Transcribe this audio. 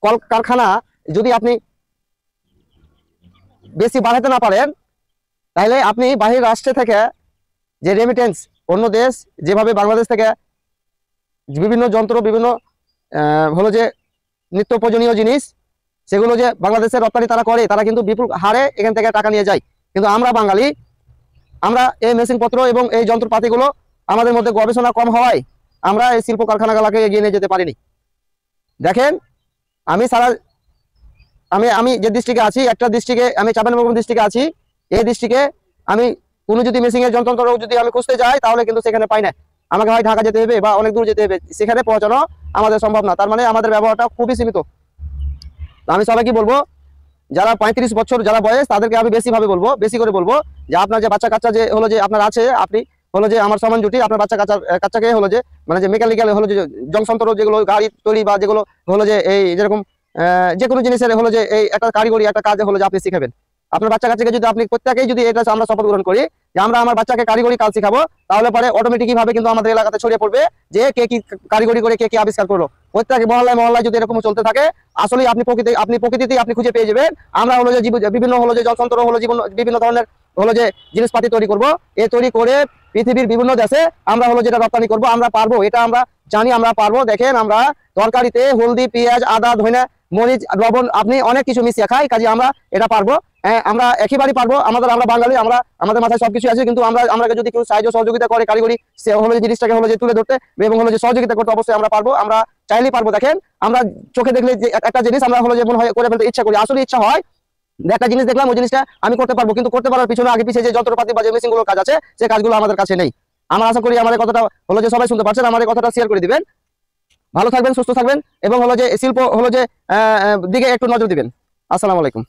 কলকারখানা যদি আপনি বেশি বাড়াতে না পারেন, তাহলে আপনি বাহির রাষ্ট্র থেকে যে রেমিটেন্স, অন্য দেশ যেভাবে বাংলাদেশ থেকে বিভিন্ন যন্ত্র, বিভিন্ন হলো যে নিত্য প্রয়োজনীয় জিনিস, সেগুলো যে বাংলাদেশের রপ্তানি তারা করে, তারা কিন্তু বিপুল হারে এখান থেকে টাকা নিয়ে যায়। কিন্তু আমরা বাঙালি, আমরা এই মেশিনপত্র এবং এই যন্ত্রপাতিগুলো আমাদের মধ্যে গবেষণা কম হওয়ায় আমরা এই শিল্প কারখানাগুলোকে এগিয়ে নিয়ে যেতে পারিনি। দেখেন, আমি যে ডিস্ট্রিক্টে আছি, একটা ডিস্ট্রিক্টে আমি চাঁপাইনবাবগঞ্জ ডিস্ট্রিক্টে আছি, এই ডিস্ট্রিক্টে আমি কোনো যদি মেশিনের যন্ত্র যদি আমি খুঁজতে যাই, তাহলে কিন্তু সেখানে পাই না। আমাকে হয় ঢাকা যেতে হবে বা অনেক দূর যেতে হবে, সেখানে পৌঁছানো আমাদের সম্ভব না। তার মানে আমাদের ব্যবহারটা খুবই সীমিত। আমি সবাইকে বলবো, যারা 35 বছর যারা বয়স, তাদেরকে আমি বেশি করে বলবো যে আপনার যে বাচ্চা কাচ্চা যে হলো যে আপনার আছে, আপনি হলো যে আমার সমান জুটি আপনার বাচ্চা কাচ্চাকে হলো যে মানে যে মেকানিক্যাল হলো যে যন্ত্র, যেগুলো গাড়ি তৈরি বা যেগুলো হলো যে এই যেরকম যে কোনো জিনিসের হলো যে এই একটা কারিগরি একটা কাজ হলো যে আপনি শিখাবেন আপনার বাচ্চা কাচ্চাকে। যদি আপনি প্রত্যেকেই যদি এটা আমরা শপথ গ্রহণ করি যে আমরা আমার বাচ্চাকে কারিগরি কাজ শিখাবো, তাহলে পরে অটোমেটিকই ভাবে কিন্তু আমাদের এলাকাতে ছড়িয়ে পড়বে যে কে কি কারিগরি করে কে কি আবিষ্কার করলো। প্রত্যেক মহল্লায় যদি এরকম চলতে থাকে, আসলে আপনি প্রকৃতিতেই আপনি খুঁজে পেয়ে যাবেন। আমরা হলো যে বিভিন্ন হলো যে যন্ত্র হলো বিভিন্ন ধরনের হলো যে জিনিসপাতি তৈরি করব, এ তৈরি করে পৃথিবীর বিভিন্ন দেশে আমরা হলো যেটা রপ্তানি করব। আমরা পারবো, এটা আমরা জানি, আমরা পারবো। দেখেন, আমরা তরকারিতে হলদি, পেঁয়াজ, আদা, ধনিয়া, মরিচ, লবণ আপনি অনেক কিছু মিশিয়ে খাই, কাজে আমরা এটা পারবো। আমরা একেবারেই পারবো। আমরা বাঙালি, আমাদের মাথায় সবকিছু আছে, কিন্তু আমরা যদি কেউ সাহায্য সহযোগিতা করে কারিগরি সে হলো যে জিনিসটাকে হলো যে তুলে ধরতে এবং হলো যে সহযোগিতা করতে, অবশ্যই আমরা পারবো, আমরা চাইলেই পারবো। দেখেন, আমরা চোখে দেখলে যে একটা জিনিস আমরা হলো যে মনে হয় করে ফেলতে ইচ্ছা করি, আসলে ইচ্ছা হয় একটা জিনিস দেখলাম, ওই জিনিসটা আমি করতে পারবো, কিন্তু করতে পারার পিছনে আগে পিছিয়ে যে যন্ত্রপাতি বা যে মেশিন গুলোর কাজ আছে, সেই কাজগুলো আমাদের কাছে নেই। আমরা আশা করি আমার কথাটা হলো যে সবাই শুনতে পারছেন, আমার কথাটা শেয়ার করে দিবেন। ভালো থাকবেন, সুস্থ থাকবেন এবং হলো যে শিল্প হলো যে দিকে একটু নজর দিবেন। আসসালামু আলাইকুম।